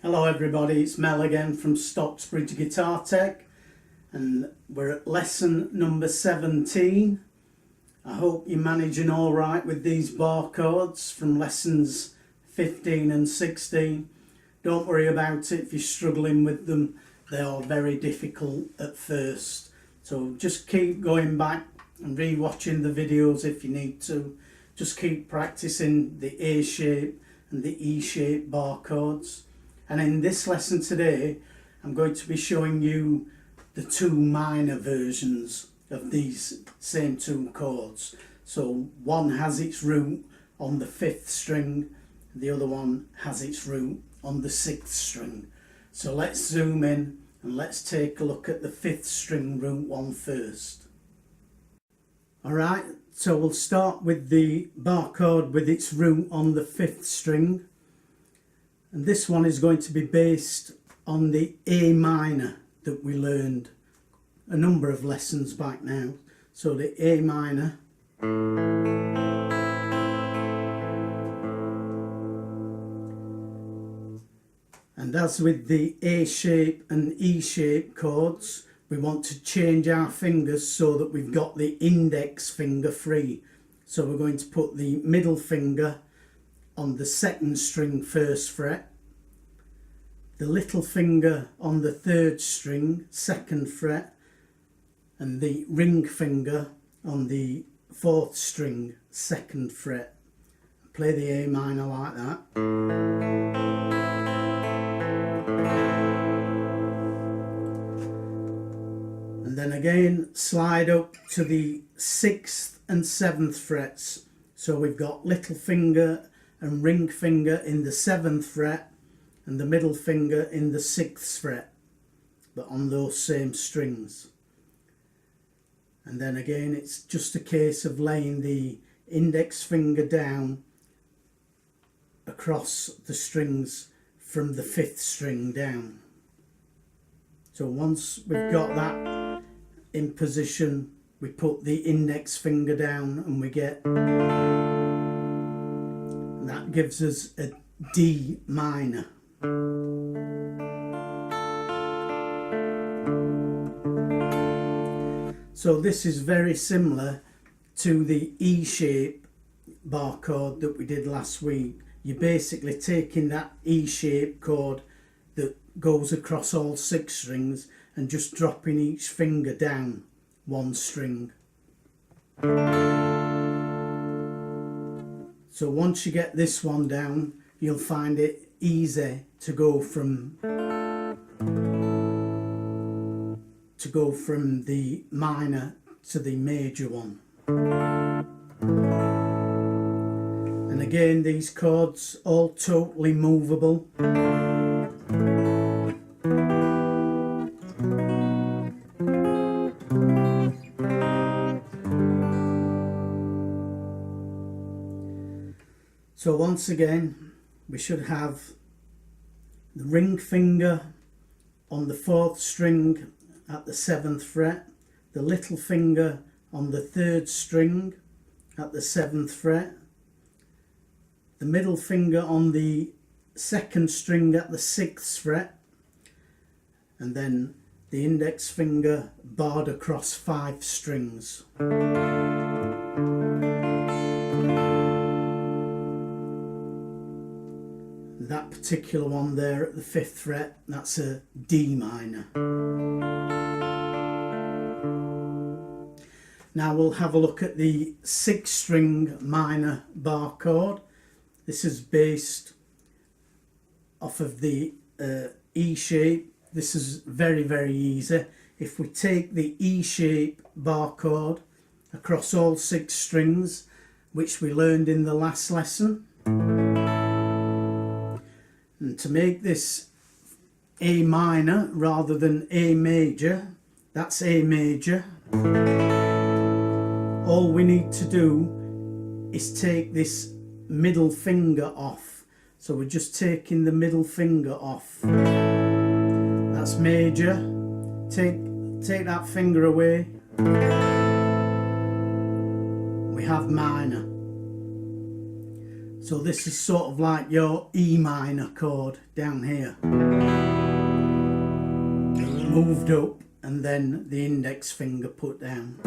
Hello everybody, it's Mel again from Stocksbridge Guitar Tech, and we're at lesson number 17. I hope you're managing alright with these bar chords from lessons 15 and 16. Don't worry about it if you're struggling with them, they are very difficult at first. So just keep going back and re-watching the videos if you need to. Just keep practicing the A shape and the E shape bar chords. And in this lesson today, I'm going to be showing you the two minor versions of these same two chords. So one has its root on the 5th string, the other one has its root on the 6th string. So let's zoom in and let's take a look at the 5th string root one first. Alright, so we'll start with the bar chord with its root on the 5th string. And this one is going to be based on the A minor that we learned a number of lessons back now. So the A minor. And as with the A shape and E shape chords, we want to change our fingers so that we've got the index finger free. So we're going to put the middle finger on the 2nd string 1st fret, the little finger on the 3rd string 2nd fret, and the ring finger on the 4th string 2nd fret. Play the A minor like that. And then again slide up to the 6th and 7th frets. So we've got little finger and ring finger in the 7th fret and the middle finger in the 6th fret, but on those same strings. And then again it's just a case of laying the index finger down across the strings from the 5th string down. So once we've got that in position, we put the index finger down and we get, and that gives us a D minor. So this is very similar to the E shape bar chord that we did last week. You're basically taking that E shape chord that goes across all 6 strings and just dropping each finger down one string. So once you get this one down, you'll find it easy to go from the minor to the major one. And again, these chords all totally movable. So once again, we should have the ring finger on the 4th string at the 7th fret, the little finger on the 3rd string at the 7th fret, the middle finger on the 2nd string at the 6th fret, and then the index finger barred across 5 strings. That particular one there at the 5th fret, that's a D minor. Now we'll have a look at the 6th string minor bar chord. This is based off of the E shape. This is very, very easy. If we take the E shape bar chord across all 6 strings, which we learned in the last lesson, and to make this A minor rather than A major, that's A major, all we need to do is take this middle finger off. So we're just taking the middle finger off. That's major. Take that finger away. we have minor. So this is sort of like your E minor chord down here, moved up and then the index finger put down.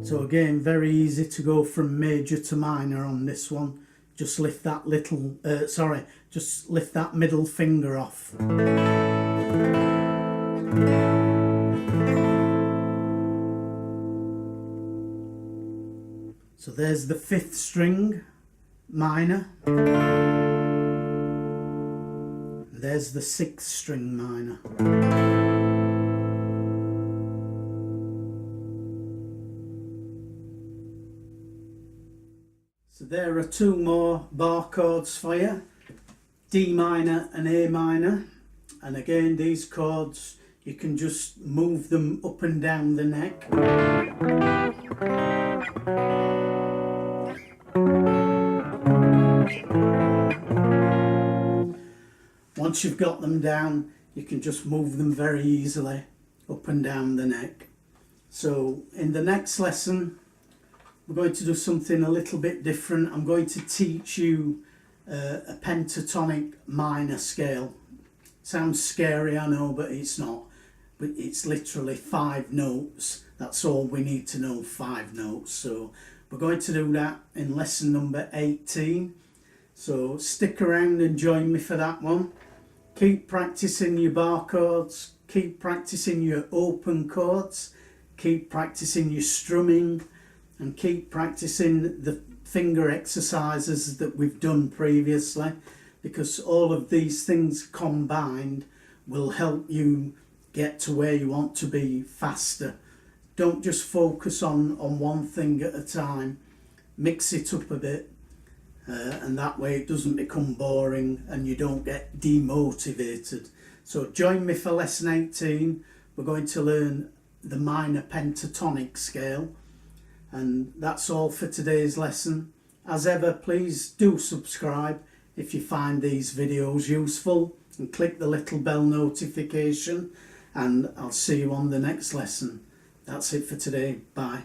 So again, very easy to go from major to minor on this one. Just lift that little, just lift that middle finger off. So there's the 5th string, minor. There's the 6th string, minor. So there are 2 more bar chords for you, D minor and A minor. And again, these chords, you can just move them up and down the neck. Once you've got them down, you can just move them very easily up and down the neck. So in the next lesson, we're going to do something a little bit different. I'm going to teach you a pentatonic minor scale. Sounds scary, I know, but it's not. But it's literally 5 notes. That's all we need to know, 5 notes. So we're going to do that in lesson number 18. So stick around and join me for that one. Keep practicing your bar chords, keep practicing your open chords, keep practicing your strumming, and keep practicing the finger exercises that we've done previously, because all of these things combined will help you get to where you want to be faster. Don't just focus on one thing at a time. Mix it up a bit. And that way it doesn't become boring and you don't get demotivated. So join me for lesson 18. We're going to learn the minor pentatonic scale, and that's all for today's lesson. As ever, please do subscribe if you find these videos useful, and click the little bell notification, and I'll see you on the next lesson. That's it for today. Bye.